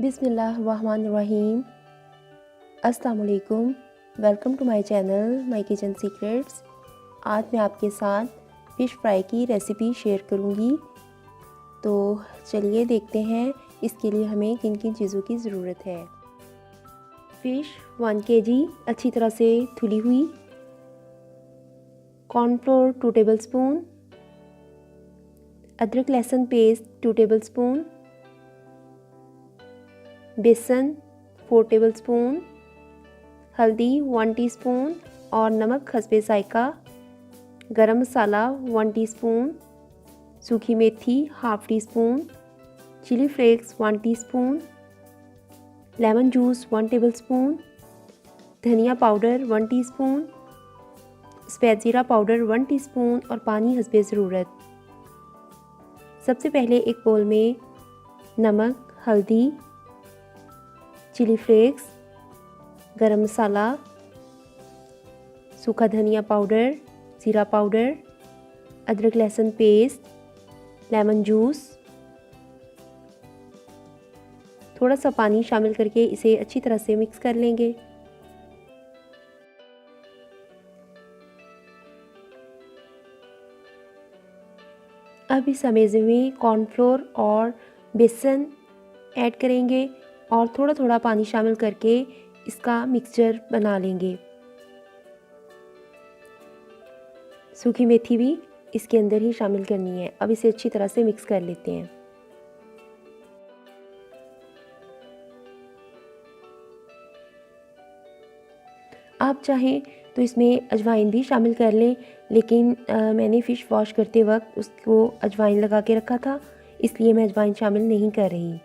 बिस्मिल्लाहिर्रहमानिर्रहीम। अस्सलाम वालेकुम। Welcome to my channel my kitchen secrets. आज मैं आपके साथ फ़िश फ्राई की रेसिपी शेयर करूंगी। तो चलिए देखते हैं इसके लिए हमें किन किन चीज़ों की ज़रूरत है। फ़िश 1 kg अच्छी तरह से धुली हुई, कॉर्नफ्लोर 2 टेबलस्पून, अदरक लहसुन पेस्ट 2 टेबलस्पून, बेसन 4 टेबलस्पून, हल्दी 1 टीस्पून और नमक हस्बे जायका, गरम मसाला 1 टीस्पून, सूखी मेथी half teaspoon, chilli flakes 1 teaspoon, lemon juice 1 tablespoon, धनिया पाउडर 1 टीस्पून, स्पैजीरा पाउडर 1 टीस्पून और पानी हस्बे ज़रूरत। सबसे पहले एक बोल में नमक, हल्दी, चिली फ्लेक्स, गरम मसाला, सूखा धनिया पाउडर, ज़ीरा पाउडर, अदरक लहसुन पेस्ट, लेमन जूस, थोड़ा सा पानी शामिल करके इसे अच्छी तरह से मिक्स कर लेंगे। अब इस अमेज़े में कॉर्नफ्लोर और बेसन ऐड करेंगे और थोड़ा थोड़ा पानी शामिल करके इसका मिक्सचर बना लेंगे। सूखी मेथी भी इसके अंदर ही शामिल करनी है। अब इसे अच्छी तरह से मिक्स कर लेते हैं। आप चाहें तो इसमें अजवाइन भी शामिल कर लें, लेकिन मैंने फ़िश वॉश करते वक्त उसको अजवाइन लगा के रखा था, इसलिए मैं अजवाइन शामिल नहीं कर रही।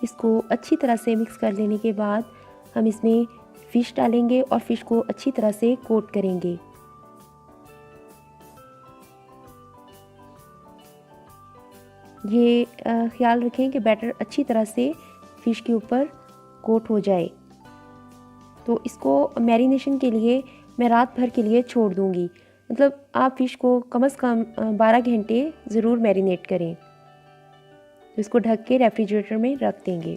इसको अच्छी तरह से मिक्स कर लेने के बाद हम इसमें फ़िश डालेंगे और फ़िश को अच्छी तरह से कोट करेंगे। ये ख्याल रखें कि बैटर अच्छी तरह से फ़िश के ऊपर कोट हो जाए। तो इसको मैरिनेशन के लिए मैं रात भर के लिए छोड़ दूँगी। मतलब आप फ़िश को कम से कम 12 घंटे ज़रूर मैरिनेट करें। तो इसको ढक के रेफ्रिजरेटर में रख देंगे।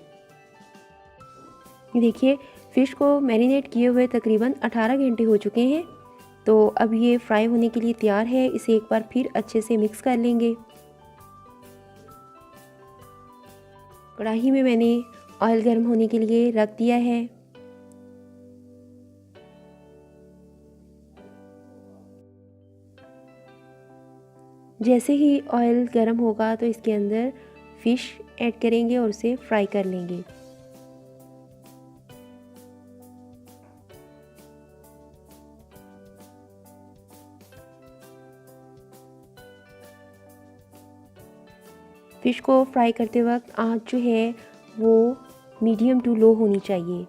देखिए फ़िश को मैरिनेट किए हुए तकरीबन 18 घंटे हो चुके हैं। तो अब ये फ्राई होने के लिए तैयार है। इसे एक बार फिर अच्छे से मिक्स कर लेंगे। कढ़ाई में मैंने ऑयल गर्म होने के लिए रख दिया है। जैसे ही ऑयल गर्म होगा तो इसके अंदर फ़िश ऐड करेंगे और उसे फ्राई कर लेंगे। फ़िश को फ्राई करते वक्त आंच जो है वो मीडियम टू लो होनी चाहिए।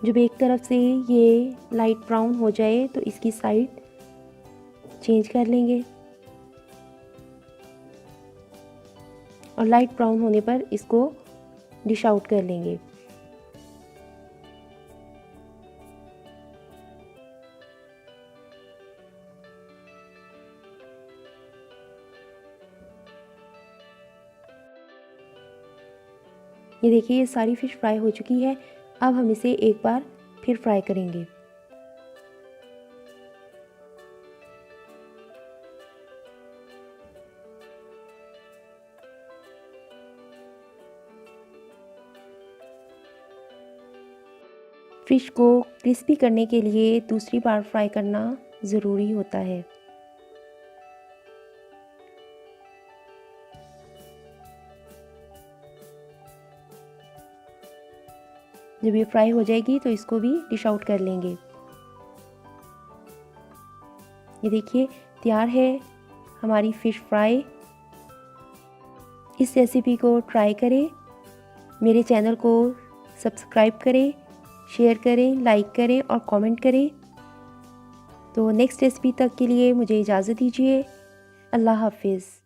जब एक तरफ से ये लाइट ब्राउन हो जाए तो इसकी साइड चेंज कर लेंगे और लाइट ब्राउन होने पर इसको डिश आउट कर लेंगे। ये देखिए ये सारी फ़िश फ्राई हो चुकी है। अब हम इसे एक बार फिर फ्राई करेंगे। फ़िश को क्रिस्पी करने के लिए दूसरी बार फ्राई करना ज़रूरी होता है। जब ये फ्राई हो जाएगी तो इसको भी डिश आउट कर लेंगे। ये देखिए तैयार है हमारी फ़िश फ्राई। इस रेसिपी को ट्राई करें। मेरे चैनल को सब्सक्राइब करें, शेयर करें, लाइक करें और कमेंट करें। तो नेक्स्ट रेसिपी तक के लिए मुझे इजाज़त दीजिए। अल्लाह हाफ़िज़।